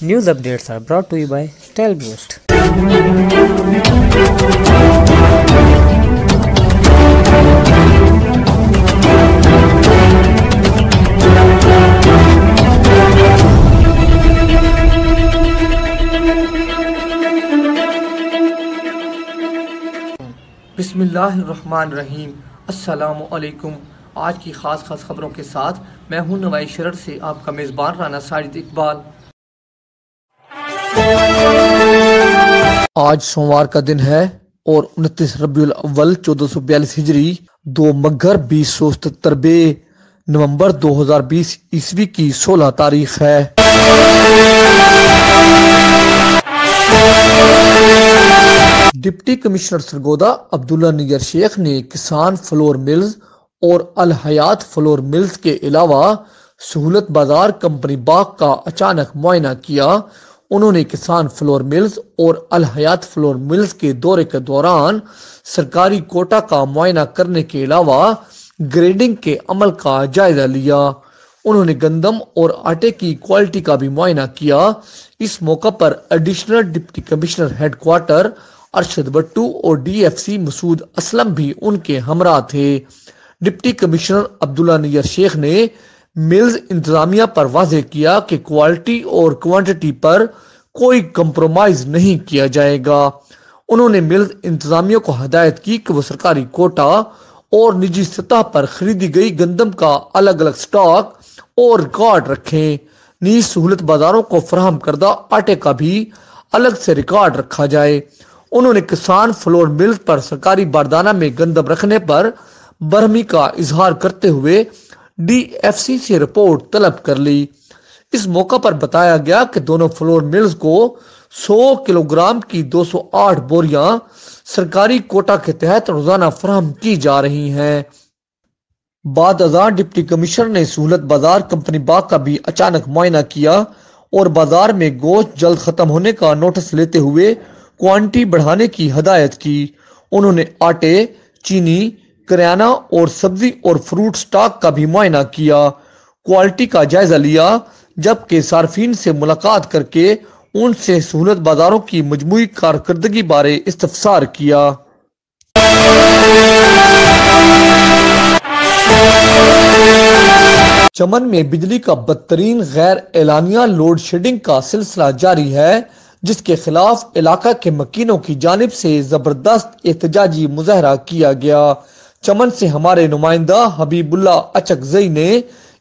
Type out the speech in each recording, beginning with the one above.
News updates are brought to you by Style Boost. بسم اللہ الرحمن الرحیم۔ السلام علیکم۔ آج کی خاص خبروں کے ساتھ میں ہوں نوائی شرر سے آپ کا میزبان رانا ساجد اقبال۔ آج سوموار کا دن ہے اور 29 ربیع الاول 1442 ہجری 2 مگر 2077 نومبر 2020 عیسوی کی 16 تاریخ ہے۔ ڈپٹی کمشنر سرگودا عبداللہ نیگر شیخ نے کسان فلور ملز اور الحیات فلور ملز کے علاوہ سہولت بازار کمپنی باغ کا اچانک معائنہ کیا۔ انہوں نے کسان فلور ملز اور الحیات فلور ملز کے دورے کے دوران سرکاری کوٹا کا معائنہ کرنے کے علاوہ گریڈنگ کے عمل کا جائزہ لیا۔ انہوں نے گندم اور آٹے کی کوالٹی کا بھی معائنہ کیا۔ اس موقع پر additional deputy commissioner headquarter Arshad Bittu اور D F C Masood Aslam بھی ان کے ہمراہ تھے۔ ڈپٹی کمشنر عبداللہ نیگر شیخ نے ملز انتظامیہ پر واضح کیا کہ کوالٹی اور کوانٹٹی پر کوئی کمپرومائز نہیں کیا جائے گا۔ انہوں نے ملز انتظامیہ کو ہدایت کی کہ وہ سرکاری کوٹا اور نجی سطح پر خریدی گئی گندم کا الگ الگ سٹاک اور ریکارڈ رکھیں۔ نیز سہولت بازاروں کو فراہم کردہ آٹے کا بھی الگ سے ریکارڈ رکھا جائے۔ انہوں نے کسان فلور ملز پر سرکاری باردانہ میں گندم رکھنے پر برہمی کا اظہار کرتے ہوئے ڈی ایف سی سے رپورٹ طلب کر لی۔ اس موقع پر بتایا گیا کہ دونوں فلور ملز کو 100 کلو گرام کی 208 بوریاں سرکاری کوٹا کے تحت روزانہ فراہم کی جا رہی ہیں۔ بعد ازاں ڈپٹی کمشنر نے سہولت بازار کمپنی باغ کا بھی اچانک معائنہ کیا اور بازار میں گوشت جلد ختم ہونے کا نوٹس لیتے ہوئے کوانٹی بڑھانے کی ہدایت کی۔ انہوں نے آٹے، چینی، کریانہ اور سبزی اور فروٹ سٹاک کا بھی معائنہ کیا، کوالٹی کا جائزہ لیا، جبکہ صارفین سے ملاقات کر کے ان سے سہولت بازاروں کی مجموعی کارکردگی بارے استفسار کیا۔ چمن میں بجلی کا بدترین غیر اعلانیہ لوڈ شیڈنگ کا سلسلہ جاری ہے، جس کے خلاف علاقہ کے مکینوں کی جانب سے زبردست احتجاجی مظاہرہ کیا گیا۔ چمن سے ہمارے نمائندہ حبیب اللہ اچکزئی نے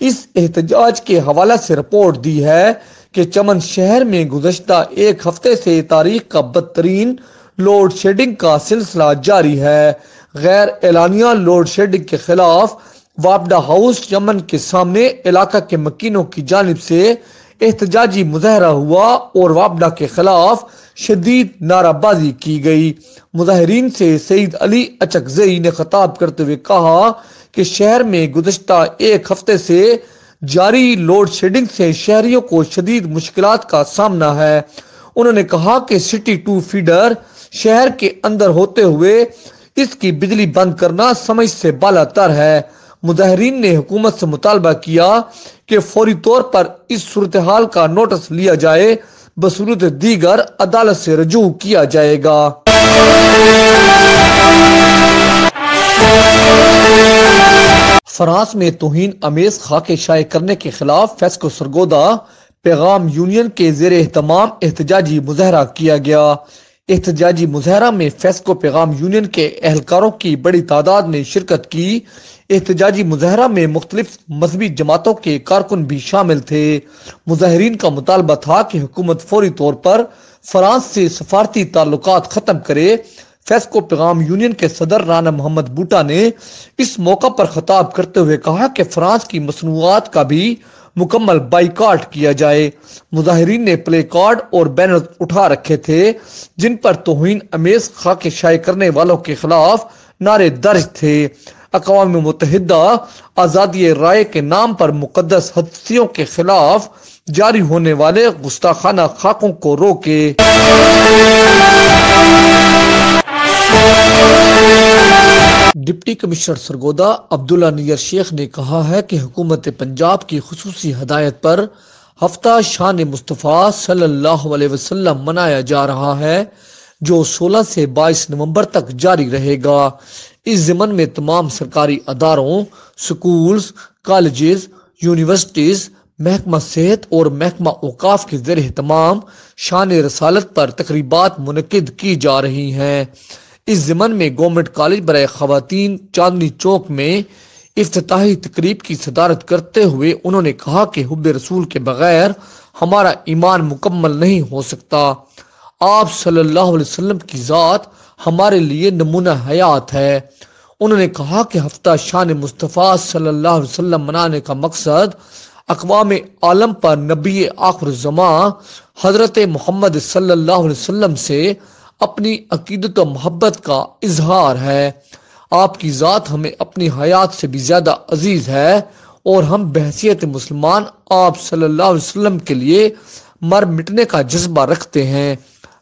اس احتجاج کے حوالہ سے رپورٹ دی ہے کہ چمن شہر میں گزشتہ ایک ہفتے سے تاریخ کا بدترین لوڈ شیڈنگ کا سلسلہ جاری ہے۔ غیر اعلانیہ لوڈ شیڈنگ کے خلاف وابڈا ہاؤس چمن کے سامنے علاقہ کے مکینوں کی جانب سے احتجاجی مظاہرہ ہوا اور وابڈا کے خلاف شدید نعرہ بازی کی گئی۔ مظاہرین سے سید علی اچکزئی نے خطاب کرتے ہوئے کہا کہ شہر میں گزشتہ ایک ہفتے سے جاری لوڈ شیڈنگ سے شہریوں کو شدید مشکلات کا سامنا ہے۔ انہوں نے کہا کہ سٹی 2 فیڈر شہر کے اندر ہوتے ہوئے اس کی بجلی بند کرنا سمجھ سے بالا تر ہے۔ مظاہرین نے حکومت سے مطالبہ کیا کہ فوری طور پر اس صورتحال کا نوٹس لیا جائے، بصورت دیگر عدالت سے رجوع کیا جائے گا۔ فرانس میں توہین آمیز خاکے شائع کرنے کے خلاف فیسکو سرگودا پیغام یونین کے زیر اہتمام احتجاجی مظاہرہ کیا گیا۔ احتجاجی مظاہرہ میں فیسکو پیغام یونین کے اہلکاروں کی بڑی تعداد نے شرکت کی۔ احتجاجی مظاہرہ میں مختلف مذہبی جماعتوں کے کارکن بھی شامل تھے۔ مظاہرین کا مطالبہ تھا کہ حکومت فوری طور پر فرانس سے سفارتی تعلقات ختم کرے۔ فیسکو پیغام یونین کے صدر رانا محمد بوٹا نے اس موقع پر خطاب کرتے ہوئے کہا کہ فرانس کی مصنوعات کا بھی مکمل بائیکاٹ کیا جائے۔ مظاہرین نے پلے کارڈ اور بینر اٹھا رکھے تھے جن پر توہین آمیز خاکے شائع کرنے والوں کے خلاف نعرے درج تھے۔ اقوام متحدہ آزادی رائے کے نام پر مقدس ہستیوں کے خلاف جاری ہونے والے گستاخانہ خاکوں کو روکے۔ ڈپٹی کمشنر سرگودا عبداللہ نیگر شیخ نے کہا ہے کہ حکومت پنجاب کی خصوصی ہدایت پر ہفتہ شان مصطفیٰ صلی اللہ علیہ وسلم منایا جا رہا ہے جو 16 سے 22 نومبر تک جاری رہے گا۔ اس ضمن میں تمام سرکاری اداروں، سکولز، کالجز، یونیورسٹیز، محکمہ صحت اور محکمہ اوقاف کے زیر اہتمام شان رسالت پر تقریبات منعقد کی جا رہی ہیں۔ اس ضمن میں گورنمنٹ کالج برائے خواتین چاندنی چوک میں افتتاحی تقریب کی صدارت کرتے ہوئے انہوں نے کہا کہ حب رسول کے بغیر ہمارا ایمان مکمل نہیں ہو سکتا۔ آپ صلی اللہ علیہ وسلم کی ذات ہمارے لیے نمونہ حیات ہے۔ انہوں نے کہا کہ ہفتہ شان مصطفیٰ صلی اللہ علیہ وسلم منانے کا مقصد اقوام عالم پر نبی آخر الزماں حضرت محمد صلی اللہ علیہ وسلم سے اپنی عقیدت و محبت کا اظہار ہے۔ آپ کی ذات ہمیں اپنی حیات سے بھی زیادہ عزیز ہے اور ہم بحیثیت مسلمان آپ صلی اللہ علیہ وسلم کے لیے مر مٹنے کا جذبہ رکھتے ہیں۔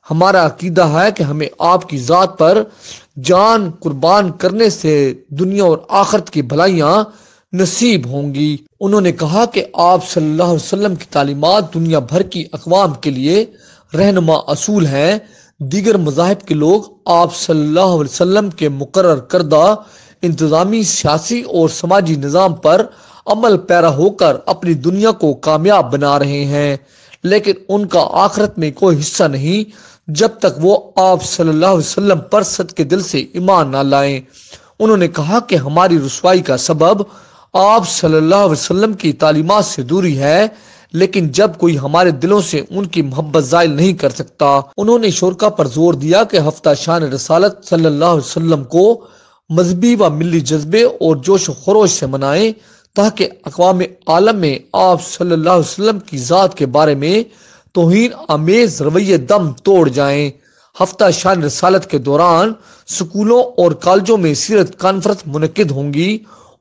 ہمارا عقیدہ ہے کہ ہمیں آپ کی ذات پر جان قربان کرنے سے دنیا اور آخرت کی بھلائیاں نصیب ہوں گی۔ انہوں نے کہا کہ آپ صلی اللہ علیہ وسلم کی تعلیمات دنیا بھر کی اقوام کے لیے رہنما اصول ہیں۔ دیگر مذاہب کے لوگ آپ صلی اللہ علیہ وسلم کے مقرر کردہ انتظامی، سیاسی اور سماجی نظام پر عمل پیرا ہو کر اپنی دنیا کو کامیاب بنا رہے ہیں، لیکن ان کا آخرت میں کوئی حصہ نہیں جب تک وہ آپ صلی اللہ علیہ وسلم پر صدقے دل سے ایمان نہ لائیں۔ انہوں نے کہا کہ ہماری رسوائی کا سبب آپ صلی اللہ علیہ وسلم کی تعلیمات سے دوری ہے، لیکن جب کوئی ہمارے دلوں سے ان کی محبت زائل نہیں کر سکتا۔ انہوں نے شرکا پر زور دیا کہ ہفتہ شان رسالت صلی اللہ علیہ وسلم کو مذہبی و ملی جذبے اور جوش و خروش سے منائیں تاکہ اقوام عالم میں آپ صلی اللہ علیہ وسلم کی ذات کے بارے میں توہین آمیز رویے دم توڑ جائیں۔ ہفتہ شان رسالت کے دوران سکولوں اور کالجوں میں سیرت کانفرنس منعقد ہوں گی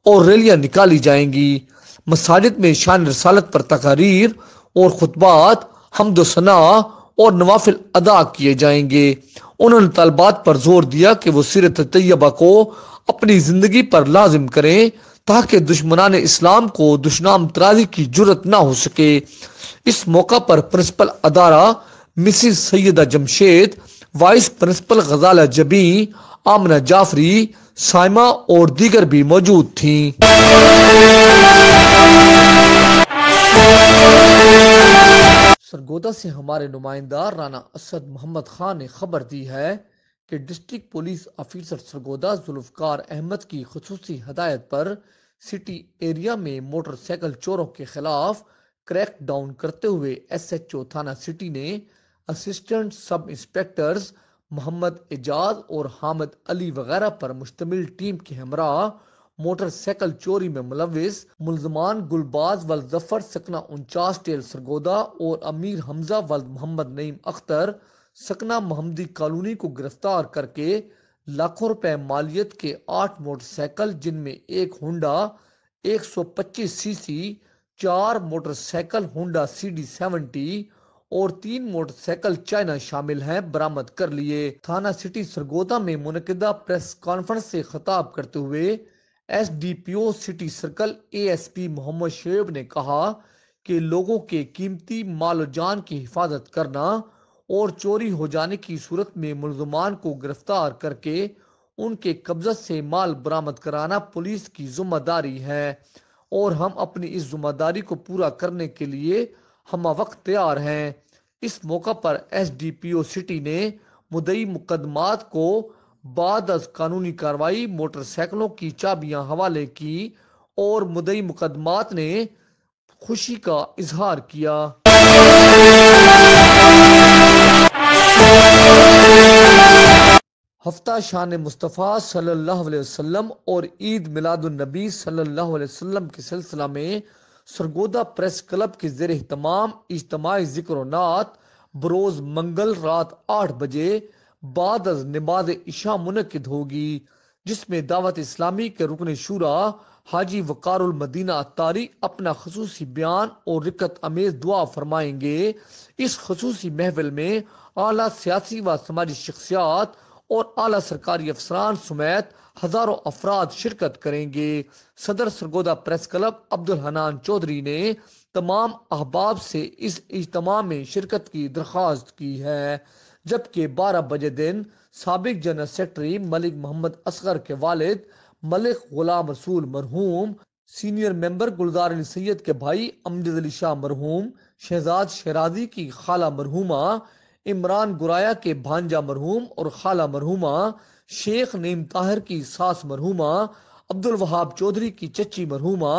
اور ریلیاں نکالی جائیں گی۔ مساجد میں شان رسالت پر تقاریر اور خطبات، حمد و ثناء اور نوافل ادا کیے جائیں گے۔ انہوں نے طالبات پر زور دیا کہ وہ سیرت طیبہ کو اپنی زندگی پر لازم کریں تاکہ دشمنان اسلام کو دشنام ترازی کی جرت نہ ہو سکے۔ اس موقع پر پرنسپل ادارہ مسز سیدہ جمشید، وائس پرنسپل غزالہ جبیں، آمنہ جعفری، سائمہ اور دیگر بھی موجود تھیں۔ سرگودا سے ہمارے نمائندہ رانا اسد محمد خان نے خبر دی ہے کہ district police officer Sargodha Zulfiqar Ahmad کی خصوصی ہدایت پر سٹی ایریا میں موٹر سائیکل چوروں کے خلاف کریک ڈاؤن کرتے ہوئے ایس ایچ او تھانہ سٹی نے اسسٹنٹ سب انسپیکٹرز محمد اعجاز اور حامد علی وغیرہ پر مشتمل ٹیم کے ہمراہ موٹر سائیکل چوری میں ملوث ملزمان گلباز ولد ظفر سکنہ 49 ٹیل سرگودا اور امیر حمزہ ولد محمد نعیم اختر سکنہ محمدی کالونی کو گرفتار کر کے لاکھوں روپے مالیت کے 8 موٹر سائیکل، جن میں ایک ہونڈا 125 سی سی، 4 موٹر سائیکل ہونڈا CD70 اور 3 موٹر سائیکل چائنا شامل ہیں، برآمد کر لیے۔ تھانہ سٹی سرگودا میں منعقدہ پریس کانفرنس سے خطاب کرتے ہوئے ایس ڈی پی او سٹی سرکل ASP محمد شعیب نے کہا کہ لوگوں کے قیمتی مال و جان کی حفاظت کرنا اور چوری ہو جانے کی صورت میں ملزمان کو گرفتار کر کے ان کے قبضہ سے مال برآمد کرانا پولیس کی ذمہ داری ہے اور ہم اپنی اس ذمہ داری کو پورا کرنے کے لیے ہمہ وقت تیار ہیں۔ اس موقع پر ایس ڈی پی او سٹی نے مدعی مقدمات کو بعد از قانونی کارروائی موٹر سائیکلوں کی چابیاں حوالے کی اور مدعی مقدمات نے خوشی کا اظہار کیا۔ ہفتہ شان مصطفیٰ صلی اللہ علیہ وسلم اور عید میلاد النبی صلی اللہ علیہ وسلم کے سلسلہ میں سرگودا پریس کلب کے زیر اہتمام اجتماعی ذکر و نعت بروز منگل رات 8 بجے بعد از نماز عشاء منعقد ہوگی، جس میں دعوت اسلامی کے رکن شورا حاجی وقار المدینہ عطاری اپنا خصوصی بیان اور رکت امیز دعا فرمائیں گے۔ اس خصوصی محفل میں اعلیٰ سیاسی و سماجی شخصیات اور اعلیٰ سرکاری افسران سمیت ہزاروں افراد شرکت کریں گے۔ صدر سرگودا پریس کلب عبدالحنان چودھری نے تمام احباب سے اس اجتماع میں شرکت کی درخواست کی ہے، جبکہ 12 بجے دن سابق جنرل سیکرٹری ملک محمد اصغر کے والد ملک غلام رسول مرحوم، سینئر ممبر گلزار علی سید کے بھائی امجد علی شاہ مرحوم، شہزاد شیرازی کی خالہ مرحومہ، عمران گرایا کے بھانجا مرحوم اور خالہ مرحومہ، شیخ نعیم طاہر کی ساس مرحومہ، عبد الوہاب چودھری کی چچی مرحومہ،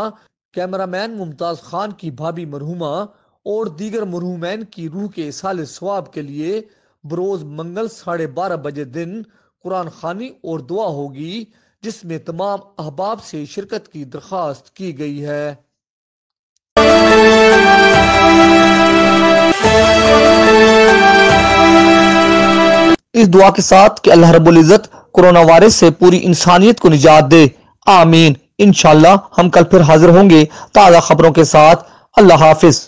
کیمرامین ممتاز خان کی بھابھی مرحومہ اور دیگر مرحومین کی روح کے ایصال ثواب کے لیے بروز منگل 12:30 بجے دن قرآن خوانی اور دعا ہوگی، جس میں تمام احباب سے شرکت کی درخواست کی گئی ہے۔ اس دعا کے ساتھ کہ اللہ رب العزت کورونا وائرس سے پوری انسانیت کو نجات دے، آمین۔ انشاءاللہ ہم کل پھر حاضر ہوں گے تازہ خبروں کے ساتھ۔ اللہ حافظ۔